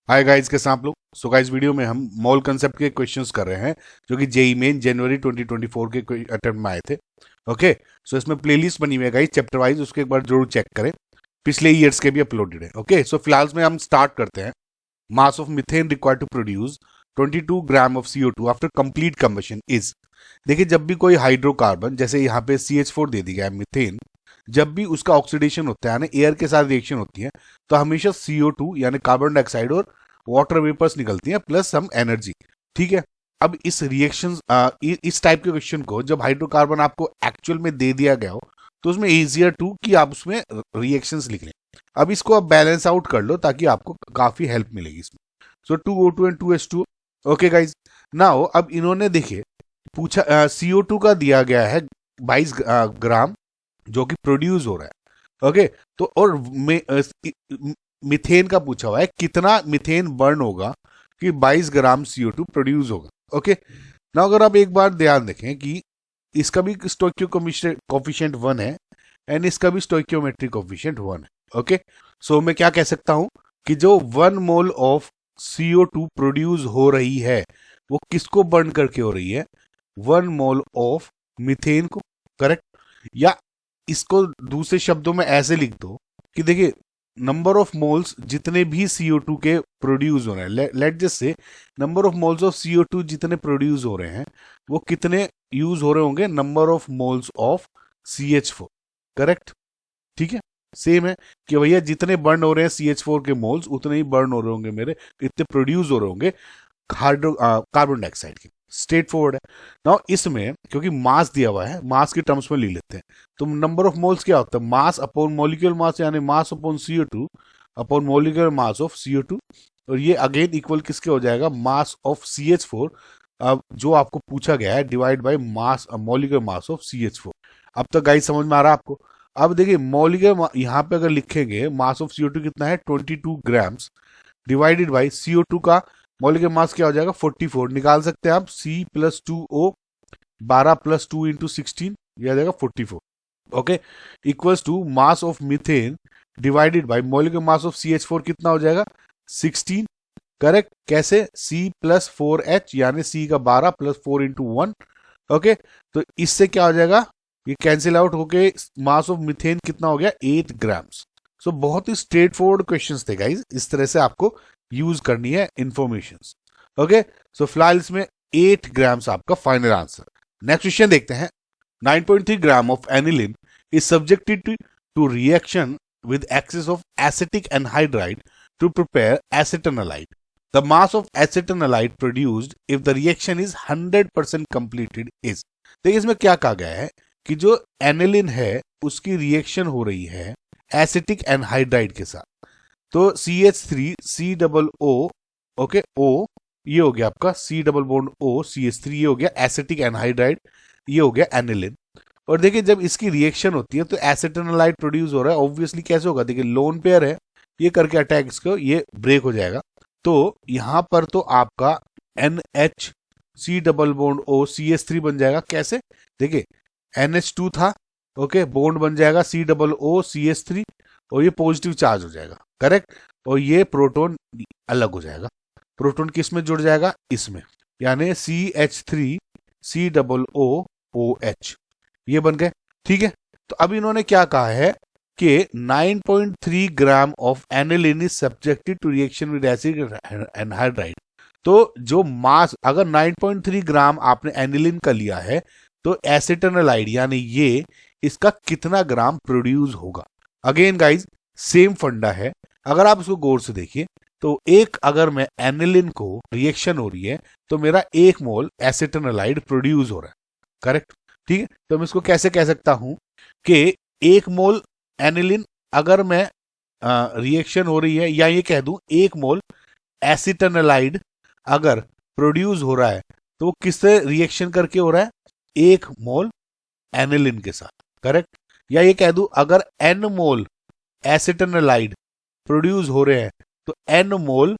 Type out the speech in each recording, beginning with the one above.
Hi guys, कैसे हैं आप लोग। सो गाइस, वीडियो में हम मॉल कंसेप्ट के क्वेश्चंस कर रहे हैं जो कि जेई मेन जनवरी 2024 के अटेम्प्ट में आए थे। ओके, सो इसमें प्लेलिस्ट बनी हुई है गाइस चैप्टर वाइज, उसके एक बार जरूर चेक करें। पिछले ईयर्स के भी अपलोडेड है। ओके, सो फिलहाल में हम स्टार्ट करते हैं। Mass of methane required to produce 22 gram of CO2 after complete combustion is. देखिए, जब भी कोई हाइड्रोकार्बन, जैसे यहाँ पे CH4 दे दिया है मिथेन, जब भी उसका ऑक्सीडेशन होता है यानी एयर के साथ रिएक्शन होती है, तो हमेशा CO2 यानी कार्बन डाइऑक्साइड और वाटर वेपर्स निकलती हैं प्लस सम एनर्जी। ठीक है। अब इस रिएक्शन इस टाइप के क्वेश्चन को जब हाइड्रोकार्बन आपको एक्चुअल में दे दिया गया हो, तो उसमें इजियर टू कि आप उसमें रिएक्शंस लिख लें। अब इसको आप बैलेंस आउट कर लो ताकि आपको काफी हेल्प मिलेगी इसमें। सो 2O2 and 2H2। Okay guys, now अब इन्होंने देखिए पूछा, CO2 का दिया गया है 22 ग्राम जो कि प्रोड्यूस हो रहा है। ओके, तो और मिथेन का पूछा हुआ है कितना मिथेन बर्न होगा कि 22 ग्राम CO2 प्रोड्यूस होगा। ओके, ना अगर आप एक बार ध्यान देखें कि इसका भी स्टोइकियो कोफिशिएंट 1 है एंड इसका भी स्टोइकियोमेट्रिक कोफिशिएंट 1 है। ओके, सो मैं क्या कह सकता हूं कि जो 1 मोल ऑफ CO2 प्रोड्यूस हो रही है वो किसको बर्न करके हो रही है? 1 मोल ऑफ मिथेन को। करेक्ट। या इसको दूसरे शब्दों में ऐसे लिख दो कि देखिए, नंबर ऑफ मोल्स जितने भी CO2 के प्रोड्यूस हो रहे हैं, let just say number of moles of CO2 जितने प्रोड्यूस हो रहे हैं वो कितने यूज हो रहे होंगे? Number of moles of CH4। Correct. ठीक है, सेम है कि भैया जितने बर्न हो रहे हैं CH4 के मोल्स उतने ही बर्न हो रहे होंगे मेरे, इतने प्रोड्यूस हो रहे होंगे कार्बन डाइऑक्साइड की। स्ट्रेट फॉरवर्ड है। नाउ इसमें क्योंकि मास दिया हुआ है, मास के टर्म्स में ले लेते हैं, तो नंबर ऑफ मोल्स क्या होता है? मास अपॉन मॉलिक्यूलर मास यानी mass upon CO2 upon molecular mass of CO2, और ये अगेन इक्वल किसके हो जाएगा? Mass of CH4। अब जो आपको पूछा गया है divide by mass molecular mass of CH4। अब तक गाइस समझ में आ रहा है आपको? अब देखिए मॉलिक्यूलर यहाँ पे अगर लिखेंगे मास ऑफ CO2 कितना है 22 ग्राम्स डिवाइडेड बाई CO2 का मॉलिक्यूलर मास क्या हो जाएगा 44। निकाल सकते हैं आप C+2O 12+2 इंटू 16, यह आ जाएगा 44। Okay, equals to mass of methane divided by molecular mass of CH4 कितना हो जाएगा 16। करेक्ट। कैसे? C+4H यानी C का 12 प्लस 4 इंटू 1। ओके, तो इससे क्या हो जाएगा? ये कैंसिल आउट होके मास ऑफ मिथेन कितना हो गया 8 ग्राम्स। सो बहुत ही स्ट्रेट फॉरवर्ड क्वेश्चन थे गाइज, इस तरह से आपको यूज करनी है इंफॉर्मेशन। ओके, सो फिलहाल इसमें 8 ग्राम्स आपका फाइनल आंसर। नेक्स्ट क्वेश्चन देखते हैं। 9.3 gram of aniline is subjected to reaction with excess of acetic anhydride to prepare acetanilide. The mass of acetanilide produced if the reaction is 100% completed is। देखिए इसमें क्या कहा गया है कि जो एनिलिन है उसकी रिएक्शन हो रही है एसिटिक एनहाइड्राइड के साथ। तो CH3 C double O, okay O, ये हो गया आपका C double bond O CH3, ये हो गया एसिटिक एनहाइड्राइड, ये हो गया एनिलिन। और देखिए जब इसकी रिएक्शन होती है तो एसिटाइल प्रोड्यूस हो रहा है। ऑब्वियसली कैसे होगा? देखिए लोन पेयर है, ये करके अटैक इसको ये ब्रेक हो जाएगा। तो यहां पर तो आपका NH C double bond O CH3 बन जाएगा। कैसे? देखिए NH2 था, ओके, बॉन्ड बन जाएगा C डबल O CH3 और ये पॉजिटिव चार्ज हो जाएगा। करेक्ट। और ये प्रोटोन अलग हो जाएगा। प्रोटोन किस में जुड़ जाएगा? इसमें, यानी CH3 C double O OH, ये बन गए। ठीक है, तो अब इन्होंने क्या कहा है कि 9.3 gram of aniline is subjected to reaction with acid anhydride. तो जो मास, अगर 9.3 ग्राम आपने एनिलिन का लिया है तो एसिटाइल यानी ये इसका कितना ग्राम प्रोड्यूस होगा? अगेन गाइज सेम फंडा है। अगर आप इसको गौर से देखिए तो एक, अगर मैं एनिलिन को रिएक्शन हो रही है तो मेरा 1 मोल एसिटाइल प्रोड्यूस हो रहा है। करेक्ट। ठीक है, तो मैं इसको कैसे कह सकता हूं कि 1 मोल एनिलिन अगर मैं रिएक्शन हो रही है, या ये कह दूं 1 मोल एसिटाइल अगर प्रोड्यूस हो रहा है तो वो किससे रिएक्शन करके हो रहा है? 1 मोल एनिलिन के साथ। करेक्ट। या ये कह दूं अगर N मोल एसिटाइल प्रोड्यूस हो रहे हैं तो N मोल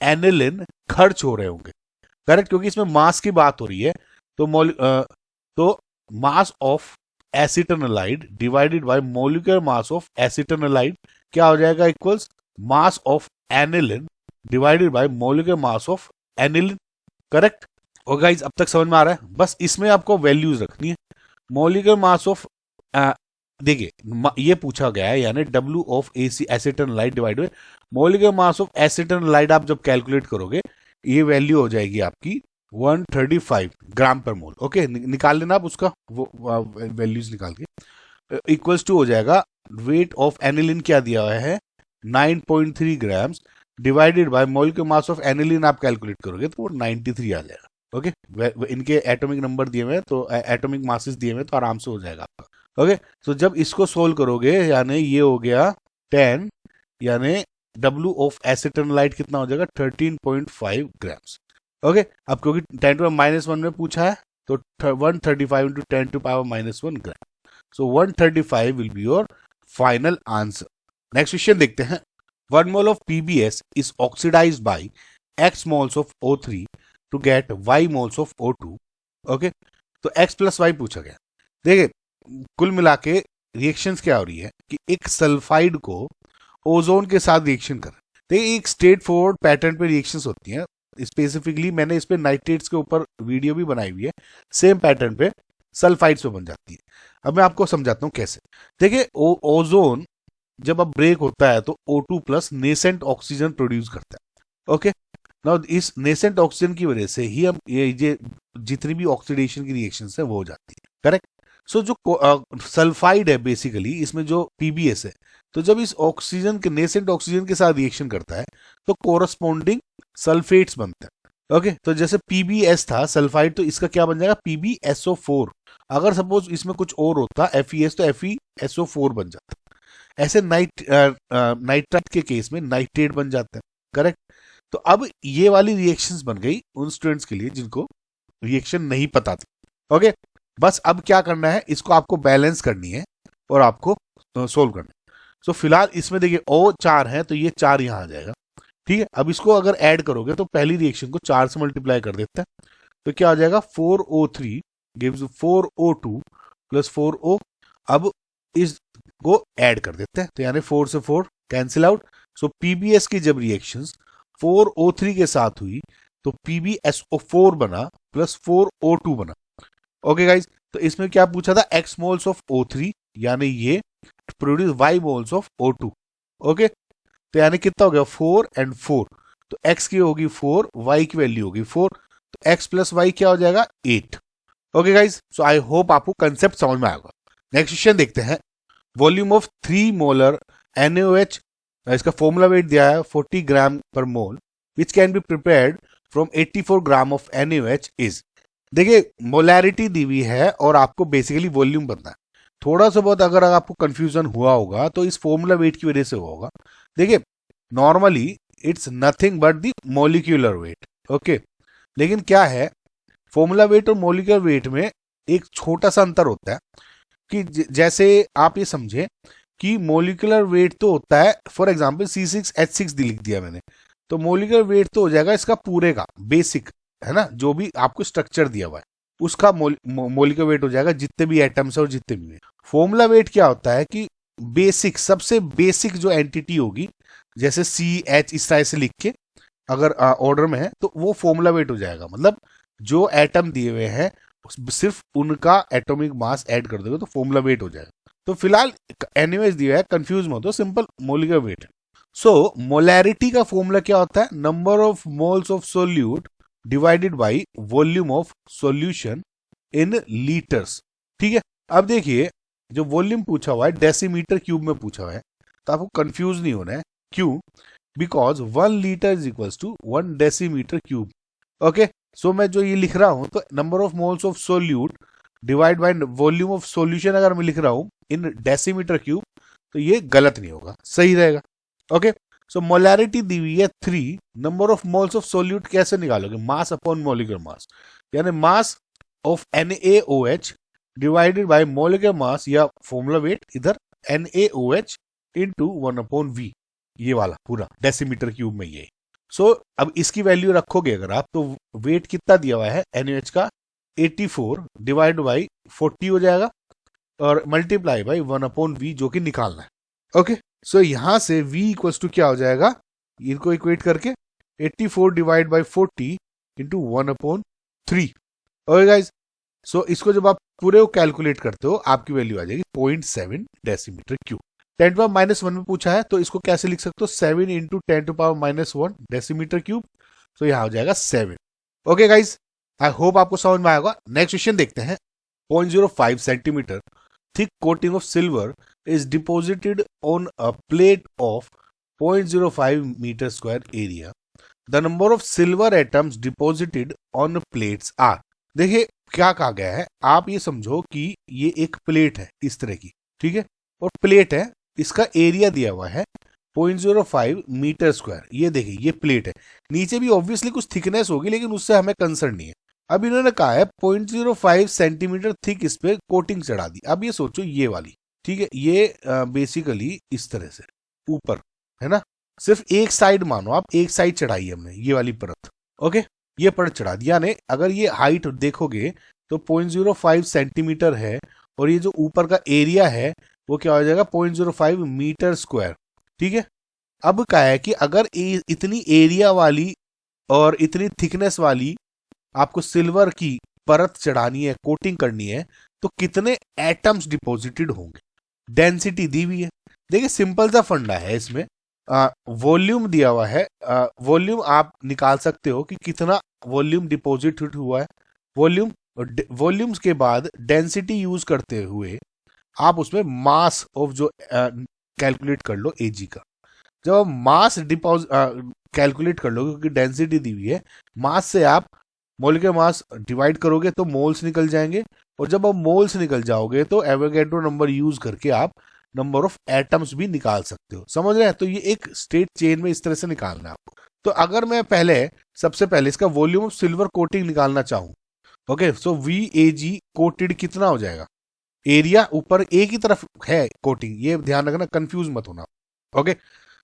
एनिलिन खर्च हो रहे होंगे। करेक्ट, क्योंकि इसमें मास की बात हो रही है। तो mass of acetyl divided by molecular mass of acetyl क्या हो जाएगा? Equals mass of aniline divided by molecular mass of aniline. Correct. और गाइस अब तक समझ में आ रहा है? बस इसमें आपको वैल्यूज रखनी है। मॉलिक्यूलर मास ऑफ, देखिए ये पूछा गया है, यानी W of acetonitrile divide by molecular mass of acetonitrile. आप जब कैलकुलेट करोगे ये वैल्यू हो जाएगी आपकी 135 ग्राम पर मोल। ओके, निकाल लेना आप उसका वो वैल्यूज निकाल के। इक्वल्स टू हो जाएगा वेट ऑफ एनिलीन क्या दिया हुआ है 9.3 grams divided by molecular mass of aniline आप कैलकुलेट करोगे तो वो 93 आ जाएगा। ओके, इनके एटॉमिक नंबर दिए हुए तो एटॉमिक मासेस दिए हुए तो आराम से हो जाएगा आपका। ओके, तो जब इसको सोल्व करोगे यानी ये हो गया 10, यानी डब्ल्यू ऑफ एसिटोनाइट कितना हो जाएगा 13.5 ग्राम्स। ओके, अब क्योंकि 10 टू -1 में पूछा है तो 135 into 10 to power -1 gram. So 135 will be your final answer. Next question देखते हैं। 1 mole of PbS is oxidized by X moles of O3 to get Y moles of O2. Okay, तो X plus Y पूछा गया। देखिए कुल मिला के reactions क्या हो रही है कि एक सल्फाइड को ओजोन के साथ रिएक्शन कर, देखिए एक स्ट्रेट फॉरवर्ड पैटर्न पे रिएक्शंस होती हैं। स्पेसिफिकली मैंने इस पे नाइट्रेट्स के ऊपर वीडियो भी बनाई हुई है, सेम पैटर्न पे सल्फाइड्स पे बन जाती है। अब मैं आपको समझाता हूँ कैसे। देखिए ओजोन जब अब ब्रेक होता है तो O2 plus nascent oxygen produce करता है। ओके, नाउ इस नेसेंट ऑक्सीजन की वजह से ही हम ये जितनी भी ऑक्सीडेशन की रिएक्शंस है वो हो जाती है। करेक्ट। सो जो सल्फाइड है बेसिकली इसमें जो PbS है, तो जब इस ऑक्सीजन के नेसेंट ऑक्सीजन के साथ रिएक्शन करता है तो कोरस्पॉन्डिंग सल्फेट्स बनते हैं। ओके, तो जैसे PbS था सल्फाइड, तो इसका क्या बन जाएगा PbSO4। अगर सपोज इसमें कुछ और होता FeS तो FeSO4 बन जाता। ऐसे नाइट्राइट के केस में नाइट्रेट बन जाता है। करेक्ट। तो अब ये वाली रिएक्शंस बन गई उन स्टूडेंट्स के लिए जिनको रिएक्शन नहीं पता थी। ओके, बस अब क्या करना है, इसको आपको बैलेंस करनी है और आपको सोल्व करना है। सो फिलहाल इसमें देखिए O4 है तो ये 4 यहां आ जाएगा। ठीक है, अब इसको अगर ऐड करोगे तो पहली रिएक्शन को 4 से मल्टीप्लाई कर देते हैं तो क्या आ जाएगा 4O3 gives 4O2 plus 4O। अब इस को ऐड कर देते हैं तो यानी 4 से 4 कैंसिल आउट। सो PbS की जब रिएक्शंस 4O3 के साथ हुई तो PbSO4 बना प्लस 4O2 बना। ओके गाइज, तो इसमें क्या पूछा था X मोल्स ऑफ O3 यानी ये produce Y moles of O2। Okay, तो यानी कितना हो गया 4 and 4, तो X की होगी 4, Y की वैल्यू होगी 4, तो X प्लस Y क्या हो जाएगा 8। Okay guys, so I hope आपको कंसेप्ट समझ में आएगा। नेक्स्ट क्वेश्चन देखते हैं। वॉल्यूम ऑफ 3 मोलर NaOH, इसका फॉर्मूला वेट दिया है 40 gram per mole, which can be prepared from 84 gram of NaOH is. देखिए मोलैरिटी दी हुई है और आपको बेसिकली वॉल्यूम पता है। थोड़ा सा बहुत अगर आपको कंफ्यूजन हुआ होगा तो इस फॉर्मूला वेट की वजह से हुआ होगा। देखिए normally it's nothing but the molecular weight. Okay, लेकिन क्या है फॉर्मूला वेट और मॉलिक्यूलर वेट में एक छोटा सा अंतर होता है कि जैसे आप ये समझे कि मॉलिक्यूलर वेट तो होता है, फॉर एग्जांपल C6H6 लिख दिया मैंने, तो मॉलिक्यूलर वेट तो हो जाएगा इसका पूरे का बेसिक, है ना, जो भी आपको स्ट्रक्चर दिया हुआ है उसका मॉलिक्यूलर वेट हो जाएगा जितने भी एटम्स है और जितने भी। फॉर्मूला वेट क्या होता है कि बेसिक, सबसे बेसिक जो एंटिटी होगी जैसे CH इस तरह से लिख के अगर ऑर्डर में है तो वो फॉर्मूला वेट हो जाएगा। मतलब जो एटम दिए हुए हैं सिर्फ उनका एटॉमिक मास ऐड कर दोगे तो फॉर्मूला वेट हो जाएगा। तो फिलहाल NaOH दिया है, कंफ्यूज मत हो, सिंपल मॉलिक्यूलर वेट है। सो मोलैरिटी का फॉर्मूला क्या होता है number of moles of solute divided by volume of solution in litres. ठीक है, अब देखिए जो वॉल्यूम पूछा हुआ है डेसीमीटर क्यूब में पूछा हुआ है तो आपको कंफ्यूज नहीं होना है। क्यों? Because 1 litre is equals to 1 decimetre cube. Okay, so मैं जो ये लिख रहा हूं तो number of moles of solute divide by volume of solution अगर मैं लिख रहा हूं इन डेसीमीटर क्यूब तो ये गलत नहीं होगा, सही रहेगा। ओके, सो मोलैरिटी दी हुई है 3, number of moles of solute कैसे निकालोगे मास अपॉन मॉलिक्यूलर मास, यानी mass of NaOH divided by molecular मास या फॉर्मूला वेट इधर NaOH इनटू 1/V, ये वाला पूरा डेसीमीटर क्यूब में ये। सो अब इसकी वैल्यू रखोगे अगर आप तो वेट कितना दिया हुआ है NaOH का 84 डिवाइड बाई 40 हो जाएगा और मल्टीप्लाई बाई 1/V जो कि निकालना है। ओके, सो यहां से V इक्वल्स टू क्या हो जाएगा, इनको इक्वेट करके 84 divide by 40 into 1/3। Okay guys, so इसको जब आप पूरे को कैलकुलेट करते हो आपकी वैल्यू आ जाएगी 0.7 डेसीमीटर क्यूब। 10⁻⁻1 में पूछा है तो इसको कैसे लिख सकते हो, 7 इंटू 10⁻⁻1 डेसीमीटर क्यूब, तो यहाँ हो जाएगा 7। ओके गाइज, आई होप आपको समझ में आएगा। नेक्स्ट क्वेश्चन देखते हैं। 0.05 centimetre thick coating of silver is deposited on a plate of 0.05 meter square area. The number of silver atoms deposited on plates are। देखिए क्या कहा गया है, आप ये समझो कि ये एक प्लेट है इस तरह की, ठीक है, और प्लेट है, इसका एरिया दिया हुआ है 0.05 मीटर स्क्वायर। ये देखिए ये प्लेट है, नीचे भी ऑब्वियसली कुछ थिकनेस होगी लेकिन उससे हमें कंसर्न नहीं है। अब इन्होंने कहा है 0.05 सेंटीमीटर थिक इस पे कोटिंग चढ़ा दी। अब ये सोचो ये वाली, ठीक है, ये बेसिकली इस तरह से ऊपर है ना, सिर्फ एक साइड मानो आप, एक साइड चढ़ाई हमने ये वाली परत। ओके, ये परत चढ़ा दिया ने, अगर ये हाइट देखोगे तो 0.05 सेंटीमीटर है और ये जो ऊपर का एरिया है वो क्या हो जाएगा 0.05 मीटर स्क्वायर, ठीक है। अब क्या है कि अगर इतनी एरिया वाली और इतनी थिकनेस वाली आपको सिल्वर की परत चढ़ानी है, कोटिंग करनी है, तो कितने एटम्स डिपॉजिटेड होंगे। डेंसिटी दी हुई है, देखिए सिंपल सा फंडा है इसमें, वॉल्यूम दिया हुआ है, वॉल्यूम आप निकाल सकते हो कि कितना वॉल्यूम डिपॉजिटेड हुआ है। वॉल्यूम्स के बाद डेंसिटी यूज करते हुए आप उसमें मास ऑफ जो कैलकुलेट कर लो एजी का। जब आप मास कैलकुलेट कर लो क्योंकि डेंसिटी दी हुई है, मास से आप मोलिकुलर मास डिवाइड करोगे तो मोल्स निकल जाएंगे, और जब आप मोल्स निकल जाओगे तो एवोगैड्रो नंबर यूज करके आप नंबर ऑफ एटम्स भी निकाल सकते हो। समझ रहे हैं? तो ये एक स्ट्रेट चेन में इस तरह से निकालना है आपको। तो अगर मैं सबसे पहले इसका वॉल्यूम ऑफ सिल्वर कोटिंग निकालना चाहूं, ओके, सो VAG कोटेड कितना हो जाएगा, एरिया ऊपर एक ही तरफ है कोटिंग, ये ध्यान रखना, कंफ्यूज मत होना। Okay,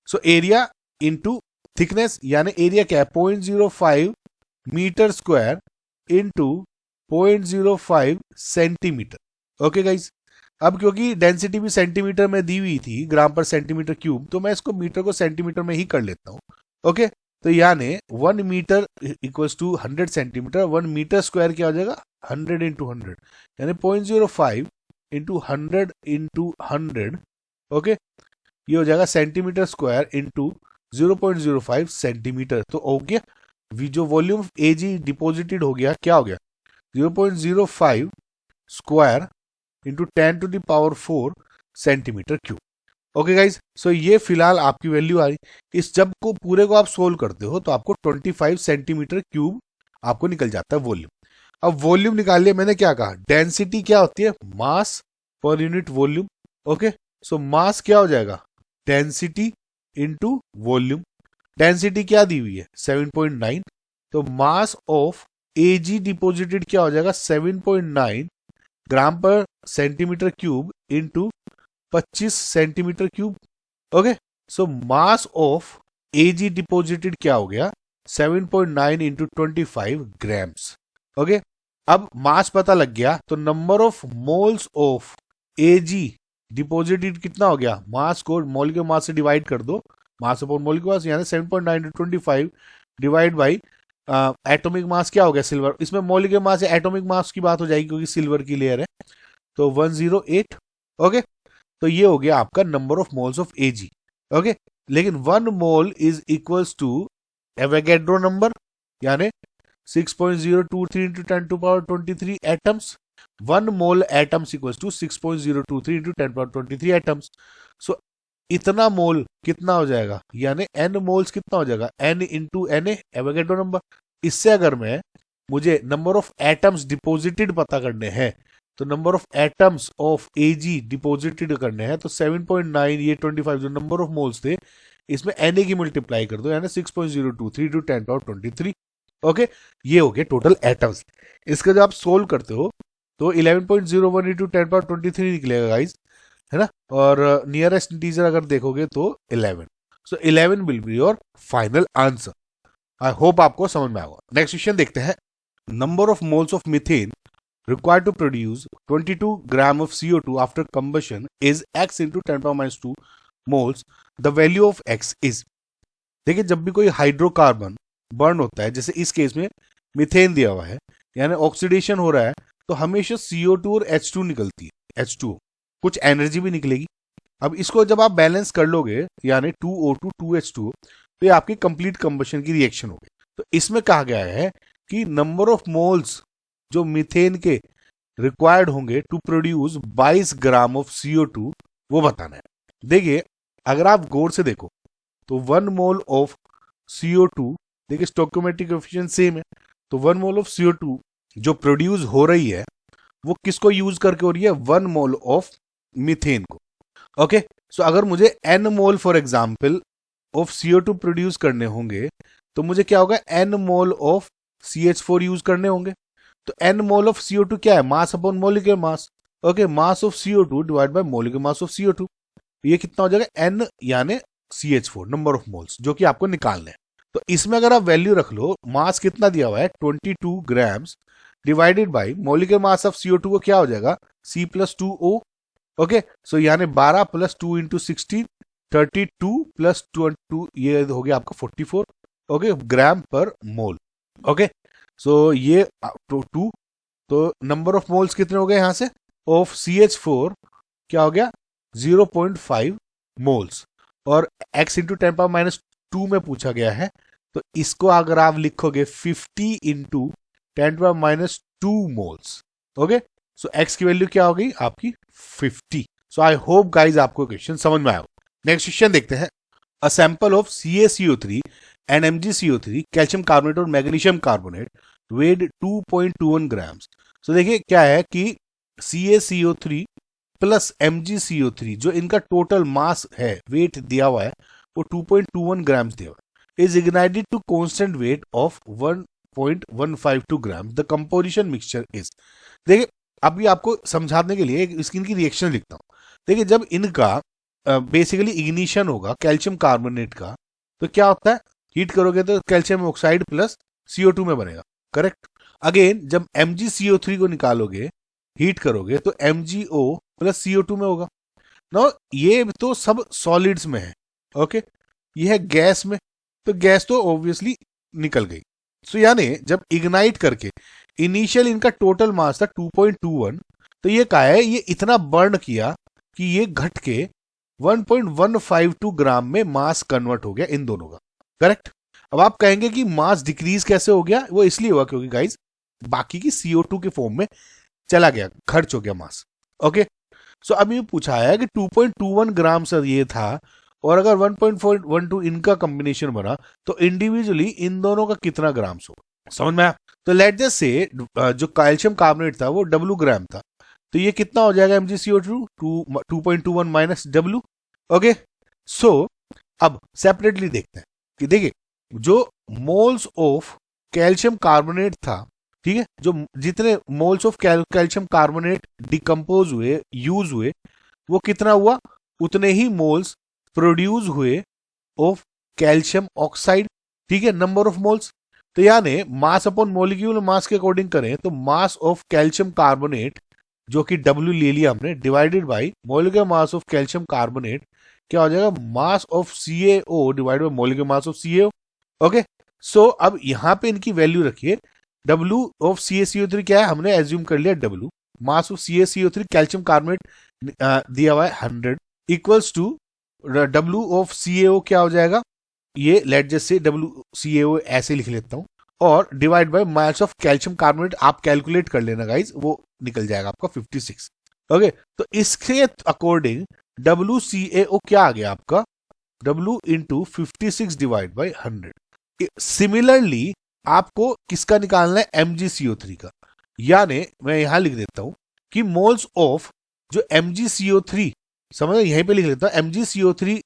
so area into thickness, यानी एरिया क्या है 0.05 metre square into 0.05 centimetre. Okay guys, अब क्योंकि डेंसिटी भी सेंटीमीटर में दी हुई थी, ग्राम पर सेंटीमीटर क्यूब, तो मैं इसको मीटर को सेंटीमीटर में ही कर लेता हूं। ओके, तो यानी 1 metre equals to 100 centimetre, 1 metre square क्या हो जाएगा 100 इंटू 100, यानी 0.05 इंटू 100 इंटू 100। ओके, ये हो जाएगा सेंटीमीटर स्क्वायर इंटू 0.05 सेंटीमीटर। तो हो गया जो वॉल्यूम AG डिपॉजिटेड हो गया, क्या हो गया 0.05 square into 10 to the power 4 centimetre cube. Okay guys, so ये फिलहाल आपकी वैल्यू आ रही। इस जब को पूरे को आप सोल्व करते हो तो आपको 25 सेंटीमीटर क्यूब आपको निकल जाता है वॉल्यूम। अब वॉल्यूम निकाल लिया, मैंने क्या कहा, डेंसिटी क्या होती है, मास पर यूनिट वॉल्यूम। ओके, सो मास क्या हो जाएगा डेंसिटी इंटू वॉल्यूम। डेंसिटी क्या दी हुई है 7.9, तो मास ऑफ AG डिपॉजिटेड क्या हो जाएगा 7.9 ग्राम पर centimetre cube into 25 centimetre cube. Okay, so mass of AG deposited क्या हो गया 7.9 इंटू 25 ग्राम्स। ओके, अब मास पता लग गया तो number of moles of AG deposited कितना हो गया, मास को मॉलिक्यूलर मास से डिवाइड कर दो, मास अपॉन मॉलिक्यूलर मास, यानी 7.9 into 25 divide by atomic mass क्या हो गया सिल्वर, इसमें मॉलिक्यूलर मास या एटॉमिक मास की बात हो जाएगी क्योंकि सिल्वर की लेयर है, तो 108। ओके, तो ये हो गया आपका number of moles of AG। Okay, लेकिन 1 mole is equals to Avogadro number, यानी 6.023 into 10 to power 23 atoms. 1 mole atoms equals to 6.023 into 10 power 23 atoms. So इतना मोल कितना हो जाएगा, यानी N मोल्स कितना हो जाएगा, N into Na Avogadro number. इससे अगर मुझे नंबर ऑफ एटम्स डिपॉजिटेड पता करने हैं तो number of atoms of AG deposited करने हैं, तो 7.9 ये 25 जो नंबर ऑफ मोल्स थे इसमें Na की मल्टीप्लाई कर दो, यानी 6.023 टू 10 पावर 23। ओके, ये हो गए टोटल एटम्स। इसका जब आप सोल्व करते हो तो 11.01 इंटू 10 पावर 23 निकलेगा गाइज, है ना, और नियरेस्ट इंटीजर अगर देखोगे तो 11। सो 11 will be your final answer. I hope आपको समझ में आएगा। नेक्स्ट क्वेश्चन देखते हैं। Number of moles of methane required to produce 22 gram of CO2 after combustion is x into 10 power minus 2 moles. The value of x is। देखिए जब भी कोई हाइड्रोकार्बन बर्न होता है, जैसे इस केस में मीथेन दिया हुआ है, यानी ऑक्सीडेशन हो रहा है, तो हमेशा CO2 और H2 निकलती है, H2O, कुछ एनर्जी भी निकलेगी। अब इसको जब आप बैलेंस कर लोगे, यानी 2O2 2H2O, तो ये आपकी कंप्लीट कंबशन की रिएक्शन होगी। तो इसमें कहा गया है कि नंबर ऑफ मोल्स जो मीथेन के रिक्वायर्ड होंगे to produce 22 gram of CO2, वो बताना है। देखिए अगर आप गौर से देखो तो 1 मोल ऑफ CO2, देखिए स्टोइकोमेट्रिक कोएफिशिएंट सेम है, तो 1 मोल ऑफ CO2 जो प्रोड्यूस हो रही है वो किसको यूज करके हो रही है? 1 मोल ऑफ मीथेन को। ओके, सो अगर मुझे n mole for example of CO2 produce करने होंगे तो मुझे क्या होगा? n mole of CH4 use करने होंगे। तो n मोल ऑफ CO2 क्या है? Mass upon molecular mass. Okay, mass of CO2 divide by molecular mass of CO2, ये कितना हो जाएगा? n यानी CH4 नंबर ऑफ मोल्स, जो कि आपको निकालना है। तो इसमें अगर आप वैल्यू रख लो, मास कितना दिया हुआ है? 22 grams divided by molecular mass of CO2 को क्या हो जाएगा? C+2O। ओके, सो यानी 12 + 2 × 16 32 + 22, ये हो गया आपका 44, ओके, ग्राम पर मोल। ओके, सो ये 2, तो नंबर ऑफ मोल्स कितने हो गए यहां से? ऑफ CH4 क्या हो गया? 0.5 मोल्स। और x × 10⁻² में पूछा गया है, तो इसको अगर आप लिखोगे 50 × 10⁻² मोल्स। ओके, सो x की वैल्यू क्या होगी आपकी? 50। सो आई होप गाइज आपको क्वेश्चन समझ में आया। नेक्स्ट क्वेश्चन देखते हैं। A sample of CaCO3 and MgCO3 calcium carbonate और मैग्नीशियम कार्बोनेट वेट 2.21 ग्राम्स। सो देखिए क्या है कि CaCO3 प्लस MgCO3 जो इनका टोटल मास है, वेट दिया हुआ है, वो 2.21 ग्राम्स दिया हुआ है, is ignited to constant weight of 1.152 gram. The composition mixture is. देखिए अभी आपको समझाने के लिए इनकी रिएक्शन लिखता हूं। देखिए जब इनका बेसिकली इग्निशन होगा कैल्शियम कार्बोनेट का, तो क्या होता है? हीट करोगे तो कैल्शियम ऑक्साइड प्लस CO2 में बनेगा, करेक्ट। अगेन जब MgCO3 को निकालोगे, हीट करोगे तो MgO प्लस CO2 में होगा ना। ये तो सब सॉलिड्स में है, ओके, ये है गैस में, तो गैस तो ऑब्वियसली निकल गई। सो यानी जब इग्नाइट करके इनिशियल इनका टोटल मास था 2.21, तो ये क्या है? ये इतना बर्न किया कि ये घट के 1.152 ग्राम में मास कन्वर्ट हो गया इन दोनों का, करेक्ट। अब आप कहेंगे कि मास डिक्रीज कैसे हो गया? वो इसलिए हुआ क्योंकि गाइज बाकी की CO2 के फॉर्म में चला गया, खर्च हो गया मास। ओके, सो अभी पूछा है कि 2.21 ग्राम से ये था, और अगर 1.12 इनका कॉम्बिनेशन बना, तो इंडिविजुअली इन दोनों का कितना ग्राम्स होगा? समझ में आया? तो लेट जस्ट से जो कैल्शियम कार्बोनेट था वो W ग्राम था, तो ये कितना हो जाएगा? MgCO2 2.21 minus W। Okay, so अब सेपरेटली देखते हैं कि देखिए जो मोल्स ऑफ कैल्शियम कार्बोनेट था, ठीक है, जो जितने moles of calcium carbonate decompose हुए, यूज हुए, वो कितना हुआ? उतने ही मोल्स प्रोड्यूस हुए ऑफ कैल्शियम ऑक्साइड, ठीक है, नंबर ऑफ मोल्स। तो यानी मास अपॉन मॉलिक्यूलर मास के अकॉर्डिंग करें तो मास ऑफ कैल्शियम कार्बोनेट जो कि W ले लिया हमने, divided by molecular mass of calcium carbonate, क्या हो जाएगा? Mass of CaO divided by molecular mass of CaO। Okay, so अब यहां पे इनकी वैल्यू रखिए। W ऑफ CaCO3 क्या है? हमने एज्यूम कर लिया W। Mass of CaCO3 calcium carbonate दिया हुआ है 100, equals to W of CaO क्या हो जाएगा? ये लेट जस्ट से WCaO ऐसे लिख लेता हूं, और divide by mass of calcium carbonate आप कैलकुलेट कर लेना गाइज, वो निकल जाएगा आपका 56। ओके, तो इसके अकॉर्डिंग WCaO क्या आ गया आपका? W into 56 divide by 100। Similarly आपको किसका निकालना है? MgCO3 का। यानी मैं यहां लिख देता हूं कि मोल्स ऑफ जो MgCO3, समझ यहीं पे लिख लेता हूं, MgCO3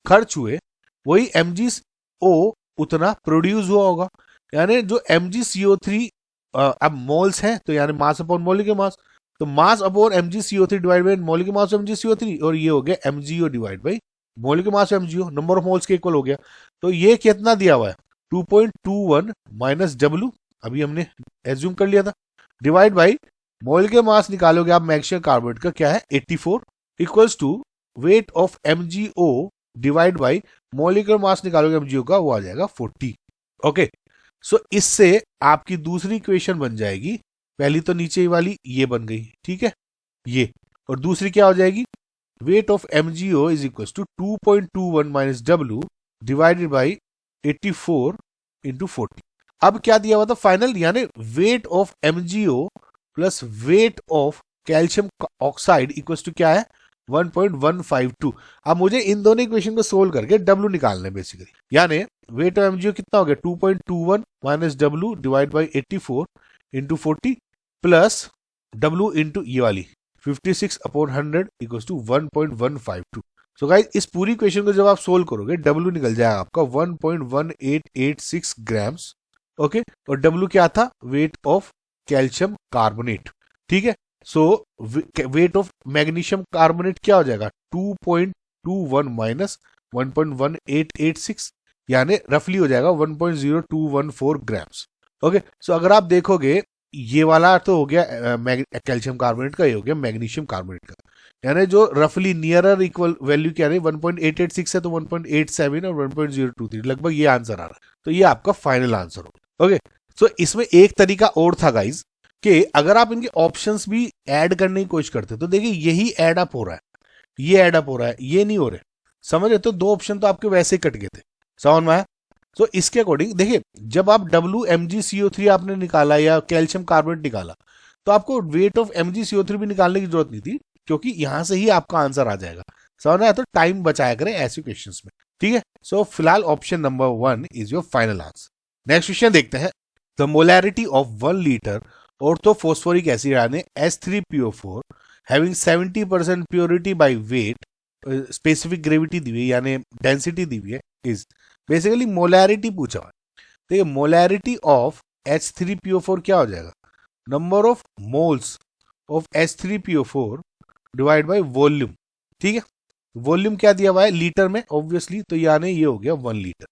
खर्च हुए, वही MgO उतना प्रोड्यूस हुआ होगा। यानी जो MgCO3 अब मोल्स हैं, तो यानी मास अपॉन मॉलिक्यूलर मास, तो mass upon MgCO3 divide by molecular mass of MgCO3, और ये हो गया MgO divide by molecular mass of MgO, number of moles के इक्वल हो गया। तो ये कितना दिया हुआ है? 2.21 माइनस W, अभी हमने एज्यूम कर लिया था, डिवाइड बाय मॉलिक्यूलर मास निकालोगे आप मैग्नीशियम कार्बोनेट का, क्या है? 84, equals to weight of MgO divide by molecular mass निकालोगे MgO का, वो आ जाएगा 40। ओके, सो इससे आपकी दूसरी इक्वेशन बन जाएगी, पहली तो नीचे वाली ये बन गई, ठीक है, ये, और दूसरी क्या हो जाएगी, weight of MgO is equal to 2.21 minus W divided by 84 into 40। अब क्या दिया हुआ था फाइनल, यानी weight of MgO plus weight of calcium oxide equal to क्या है, 1.152। अब मुझे इन दोनों इक्वेशन को सोल्व करके W निकालना है बेसिकली, यानी वेट ऑफ MgO कितना हो गया, 2.21 minus W divide by 84 into 40 plus W into ये वाली 56 upon 100 equal to 1.152। So guys इस पूरी इक्वेशन को जब आप सोल्व करोगे W निकल जाएगा आपका 1.1886 ग्राम्स। ओके, और W क्या था, वेट ऑफ कैल्शियम कार्बोनेट, ठीक है। सो वेट ऑफ मैग्नीशियम कार्बोनेट क्या हो जाएगा, 2.21 माइनस 1.1886, यानी रफली हो जाएगा 1.0214 ग्राम्स। ओके, सो अगर आप देखोगे ये वाला तो हो गया कैल्शियम कार्बोनेट का, ये हो गया मैग्नीशियम कार्बोनेट का, यानी जो रफली नियरर इक्वल वैल्यू क्या है 1.886 है, तो 1.87 और 1.023 लगभग ये आंसर आ रहा है। तो ये आपका फाइनल आंसर होगा। ओके, सो इसमें एक तरीका और था गाइज कि अगर आप इनके ऑप्शंस भी ऐड करने की कोशिश करते तो देखिए यही ऐड अप हो रहा है, ये ऐड अप हो रहा है, ये नहीं हो रहे, समझ रहे, तो दो ऑप्शन तो आपके वैसे ही कट गए थे, समझ में आया। तो इसके अकॉर्डिंग देखिए जब आप WMgCO3 आपने निकाला या कैल्शियम कार्बोनेट निकाला, तो आपको वेट ऑफ MgCO3 भी निकालने की जरूरत नहीं थी, क्योंकि यहां से ही आपका आंसर आ जाएगा, समझ में आया। तो टाइम बचाया करें ऐसे क्वेश्चंस में, ठीक है। सो फिलहाल option number 1 is your final answer. Next question देखते हैं, the molarity of 1 litre orthophosphoric acid यानी H3PO4 having 70% purity by weight, specific gravity दी हुई यानी डेंसिटी दी हुई है, इज बेसिकली मोलैरिटी पूछा हुआ है। देखिए मोलैरिटी ऑफ H3PO4 क्या हो जाएगा, number of moles of H3PO4 divide by volume, ठीक है। वॉल्यूम क्या दिया हुआ है लीटर में ऑब्वियसली, तो यानी ये हो गया 1 लीटर,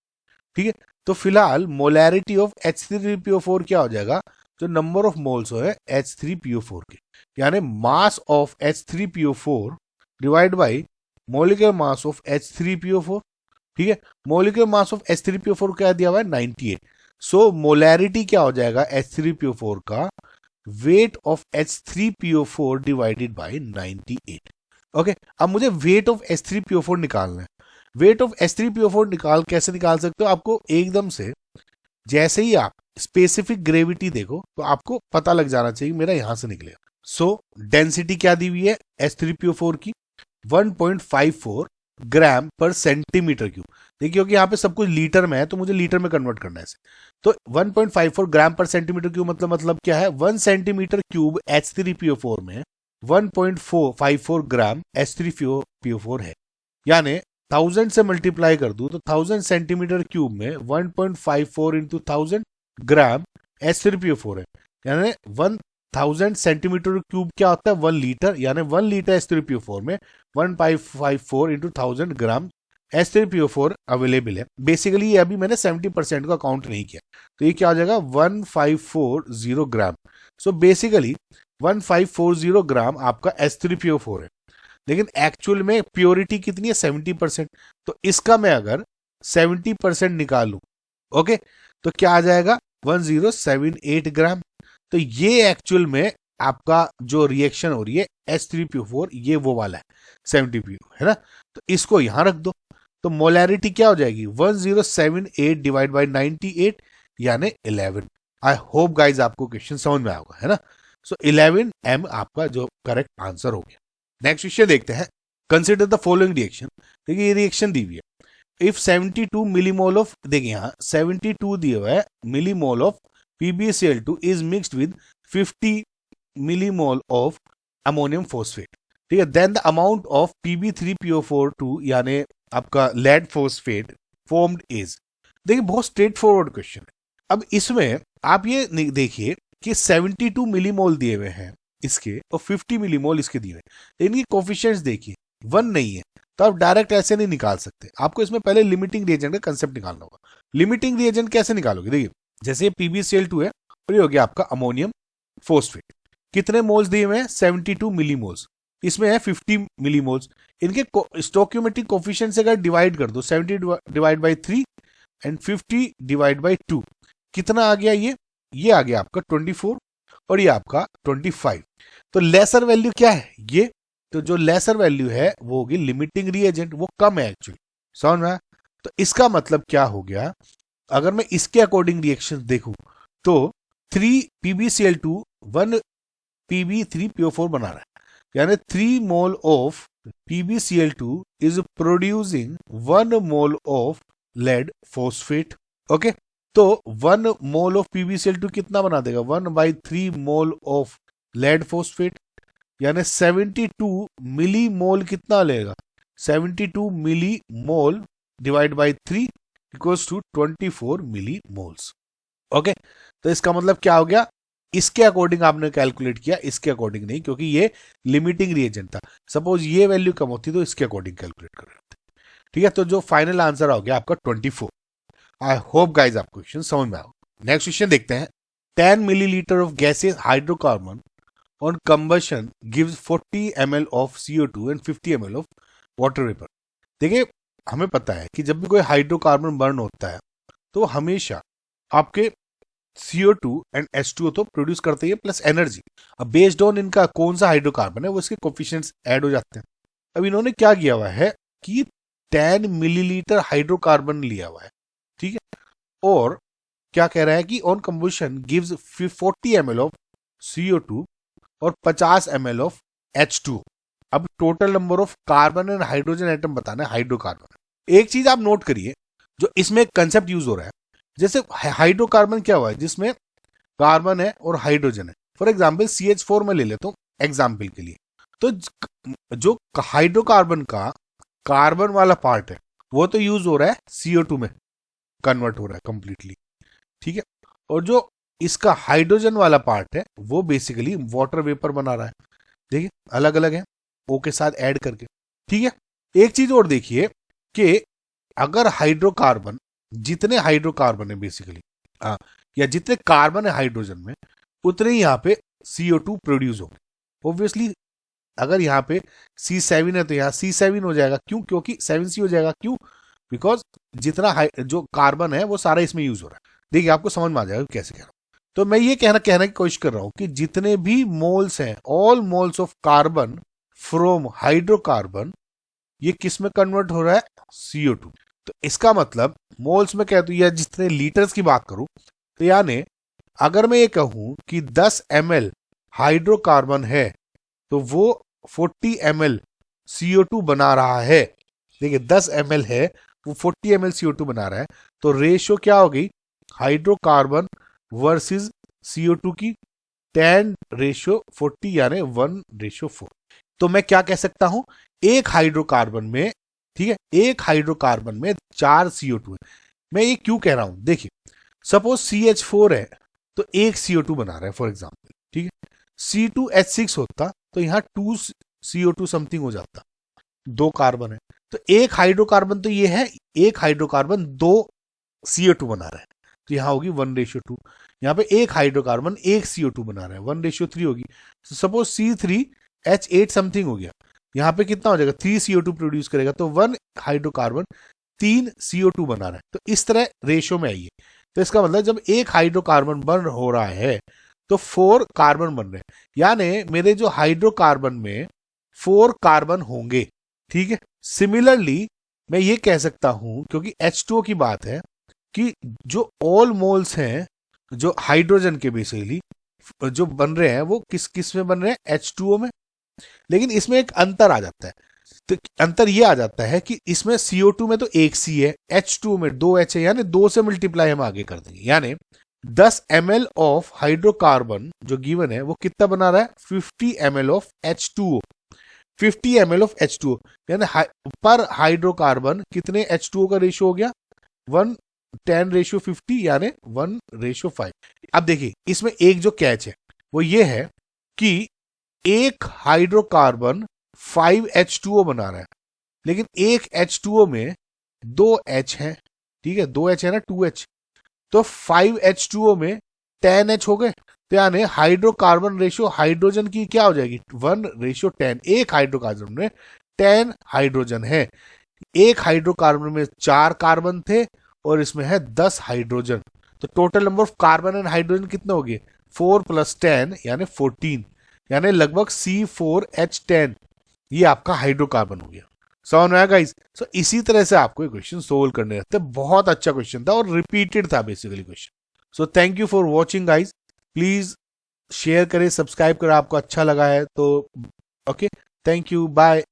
ठीक है। तो फिलहाल मोलैरिटी ऑफ H3PO4 क्या हो जाएगा, जो नंबर ऑफ मोल्स है H3PO4 के, यानी mass of H3PO4 divide by molecular mass of H3PO4, ठीक है। मॉलिक्यूलर मास ऑफ H3PO4 क्या दिया हुआ है 98। सो मोलैरिटी क्या हो जाएगा H3PO4 का, weight of H3PO4 divided by 98। Okay, अब मुझे वेट ऑफ H3PO4 निकालना है। वेट ऑफ H3PO4 कैसे निकाल सकते हो, आपको एकदम से जैसे ही आप स्पेसिफिक ग्रेविटी देखो तो आपको पता लग जाना चाहिए मेरा यहां से निकलेगा। सो डेंसिटी क्या दी हुई है H3PO4 की, 1.54 ग्राम पर सेंटीमीटर क्यूब। देखिए क्योंकि यहाँ पे सब कुछ लीटर में है तो मुझे लीटर में कन्वर्ट करना है इसे, तो 1.54 ग्राम पर सेंटीमीटर क्यूब मतलब क्या है, 1 सेंटीमीटर क्यूब H3PO4 में 1.54 ग्राम H3PO4 है, यानी 1000 से मल्टीप्लाई कर दूं तो 1000 सेंटीमीटर क्यूब में 1.54 इंटू 1000 ग्राम H3PO4 है, यानी 1000 सेंटीमीटर क्यूब क्या होता है 1 लीटर, यानी 1 लीटर H3PO4 में 1.54 इंटू 1000 ग्राम H3PO4 अवेलेबल है। बेसिकली ये अभी मैंने 70% का काउंट नहीं किया, तो ये क्या हो जाएगा 1540 ग्राम। सो बेसिकली 1540 ग्राम आपका H3PO4 है, लेकिन एक्चुअल में प्योरिटी कितनी है 70%, तो इसका मैं अगर 70% निकालूं, ओके, तो क्या आ जाएगा 1078 ग्राम। तो ये एक्चुअल में आपका जो रिएक्शन हो रही है H3PO4 ये वो वाला है 70 है ना, तो इसको यहां रख दो, तो मोलैरिटी क्या हो जाएगी 1078 डिवाइड बाय 98 यानी 11। आई होप गाइज आपको क्वेश्चन समझ में आएगा, है ना। सो 11 M आपका जो करेक्ट आंसर हो गया। नेक्स्ट क्वेश्चन देखते हैं, कंसिडर द फॉलोइंग रिएक्शन। देखिए ये रिएक्शन दी हुई है, इफ 72 मिलीमोल ऑफ, देखिए यहाँ 72 दिया हुआ है millimole of PbCl2 is mixed with 50 millimole of ammonium phosphate, ठीक है, then the amount of Pb3PO4 यानी आपका लेड फॉस्फेट फॉर्म्ड इज। देखिए बहुत स्ट्रेट फॉरवर्ड क्वेश्चन है। अब इसमें आप ये देखिए कि 72 मिलीमोल दिए हुए हैं इसके और 50 मिलीमोल इसके दिए हुए, इनकी कोफिशिएंट्स देखिए 1 नहीं है, तो आप डायरेक्ट ऐसे नहीं निकाल सकते, आपको इसमें पहले लिमिटिंग रिएजेंट का कंसेप्ट निकालना होगा। लिमिटिंग रिएजेंट कैसे निकालोगे, देखिए जैसे ये PbCl2 है और ये हो गया आपका अमोनियम फॉस्फेट, कितने मोल्स दिए हुए हैं 72 मिलीमोल्स, इसमें है 50 मिलीमोल्स, इनके स्टोक्योमेट्रिक कोफिशिएंट से अगर डिवाइड कर दो 70 divide by 3 and 50 divide by 2, कितना आ गया? ये आ गया आपका 24 और ये आपका 25। तो लेसर वैल्यू क्या है? ये तो जो लेसर वैल्यू है वो होगी लिमिटिंग रिएजेंट, वो कम है एक्चुअली, समझ में आया? तो इसका मतलब क्या हो गया, अगर मैं इसके अकॉर्डिंग रिएक्शन देखूं तो 3 PbCl2 1 Pb3PO4 बना रहा है, यानी 3 mole of PbCl2 is producing 1 mole of lead phosphate. Okay, तो 1 मोल ऑफ PbCl2 कितना बना देगा? 1/3 मोल ऑफ लेड फॉस्फेट, यानी 72 मिली मोल कितना लेगा? 72 milli mole divide by 3 equals to 24 milli moles. Okay, तो इसका मतलब क्या हो गया? इसके अकॉर्डिंग आपने कैलकुलेट किया, इसके अकॉर्डिंग नहीं, क्योंकि ये लिमिटिंग रिएजेंट था। सपोज ये वैल्यू कम होती तो इसके अकॉर्डिंग कैलकुलेट कर रहे होते। ठीक है, तो जो फाइनल आंसर हो गया आपका 24। आई होप गाइज आपको क्वेश्चन समझ में आओ। नेक्स्ट क्वेश्चन देखते हैं। 10 millilitre of gases hydrocarbon on combustion gives 40 ml of CO2 and 50 ml of water vapour. देखिए, हमें पता है कि जब भी कोई हाइड्रोकार्बन बर्न होता है तो हमेशा आपके CO2 एंड H2O तो प्रोड्यूस करते ही है प्लस एनर्जी। अब बेस्ड ऑन इनका कौन सा हाइड्रोकार्बन है वो इसके कोफिशिएंट्स ऐड हो जाते हैं। अब इन्होंने क्या किया हुआ है कि 10 मिलीलीटर हाइड्रोकार्बन लिया हुआ है, ठीक है, और क्या कह रहा है कि on combustion gives 40 ml of CO2 और 50 ml ऑफ H2O। अब total number of carbon and hydrogen atom बताना है हाइड्रोकार्बन। एक चीज आप नोट करिए, जो इसमें एक कंसेप्ट यूज हो रहा है, जैसे हाइड्रोकार्बन क्या हुआ है जिसमें कार्बन है और हाइड्रोजन है। फॉर एग्जाम्पल CH4 में ले लेता हूं एग्जाम्पल के लिए, तो जो हाइड्रोकार्बन का कार्बन वाला पार्ट है वो तो यूज हो रहा है CO2 में कन्वर्ट हो रहा है कंप्लीटली, ठीक है, और जो इसका हाइड्रोजन वाला पार्ट है वो बेसिकली वाटर वेपर बना रहा है। देखिए अलग अलग है, O के साथ ऐड करके, ठीक है। एक चीज और देखिए कि अगर हाइड्रोकार्बन, जितने हाइड्रोकार्बन है बेसिकली या जितने कार्बन है हाइड्रोजन में, उतने ही यहाँ पे CO2 प्रोड्यूस होंगे। ऑब्वियसली अगर यहाँ पे C7 है तो यहाँ C7 हो जाएगा, क्यों? क्योंकि 7C हो जाएगा, क्यों? बिकॉज जितना जो कार्बन है वो सारा इसमें यूज हो रहा है। देखिए आपको समझ में आ जाएगा कैसे कह रहा हूं। तो मैं ये कहने की कोशिश कर रहा हूं कि जितने भी मोल्स हैं, all moles of carbon from hydrocarbon, ये किस में कन्वर्ट हो रहा है? CO2। तो इसका मतलब मोल्स में कहते हैं, या जितने लीटर्स की बात करूं तो यानी अगर मैं ये कहूं कि 10 ml हाइड्रोकार्बन है तो वो 40 ml CO2 बना रहा है। देखिए 10 ml है वो 40 ml CO2 बना रहा है, तो रेशियो क्या हो गई? हाइड्रोकार्बन वर्सेस CO2 की 10:40 यानी 1:4। तो मैं क्या कह सकता हूं, एक हाइड्रोकार्बन में, ठीक है, एक हाइड्रोकार्बन में 4 CO2 है। मैं ये क्यों कह रहा हूं? देखिए सपोज CH4 है तो एक CO2 बना रहा है फॉर एग्जांपल, ठीक है। C2H6 होता तो यहां 2 CO2 समथिंग हो जाता, 2 कार्बन है, तो एक हाइड्रोकार्बन तो ये है, एक हाइड्रोकार्बन 2 CO2 बना रहा है, तो यहां होगी 1:2। यहाँ पे एक हाइड्रोकार्बन एक CO2 बना रहा है, 1:3 होगी। सपोज C3H8 समथिंग हो गया, यहाँ पे कितना हो जाएगा? 3 CO2 प्रोड्यूस करेगा, तो 1 हाइड्रोकार्बन 3 CO2 बना रहा है। तो इस तरह रेशियो में आइए, तो इसका मतलब जब एक हाइड्रोकार्बन बर्न हो रहा है तो 4 कार्बन बन रहे हैं, यानी मेरे जो हाइड्रोकार्बन में 4 कार्बन होंगे, ठीक है। सिमिलरली मैं ये कह सकता हूं, क्योंकि H2O की बात है, कि जो ऑल मोल्स हैं जो हाइड्रोजन के बेसिकली जो बन रहे हैं वो किस किस में बन रहे हैं? H2O में। लेकिन इसमें एक अंतर आ जाता है, तो अंतर ये आ जाता है कि इसमें CO2 में तो एक C है, H2O में 2 H है, यानी 2 से मल्टीप्लाई हम आगे कर देंगे, यानी 10 ml ऑफ हाइड्रोकार्बन जो गिवन है वो कितना बना रहा है? 50 ml of H2O, 50 ml of H2O, यानी पर हाइड्रोकार्बन कितने H2O का रेशियो हो गया? 1:10:50 यानी 1:5। अब देखिए इसमें एक जो कैच है वो ये है कि एक हाइड्रोकार्बन 5 H2O बना रहा है, लेकिन एक H2O में 2 H है, ठीक है, 2 H है ना, 2 H, तो 5 H2O में 10 H हो गए, तो यानी हाइड्रोकार्बन रेशियो हाइड्रोजन की क्या हो जाएगी? 1:10। एक हाइड्रोकार्बन में 10 हाइड्रोजन है। एक हाइड्रोकार्बन में 4 कार्बन थे और इसमें है 10 हाइड्रोजन। तो total number of carbon and hydrogen कितने हो गए? 4 + 10 यानी 14, यानी लगभग C4H10। ये आपका हाइड्रोकार्बन हो गया। समझ में आया गाइस? सो इसी तरह से आपको ये क्वेश्चन सोल्व करने रहते हैं। बहुत अच्छा क्वेश्चन था और रिपीटेड था basically question. So thank you for watching guys. Please share करें, सब्सक्राइब करें आपको अच्छा लगा है तो। Okay, thank you, bye.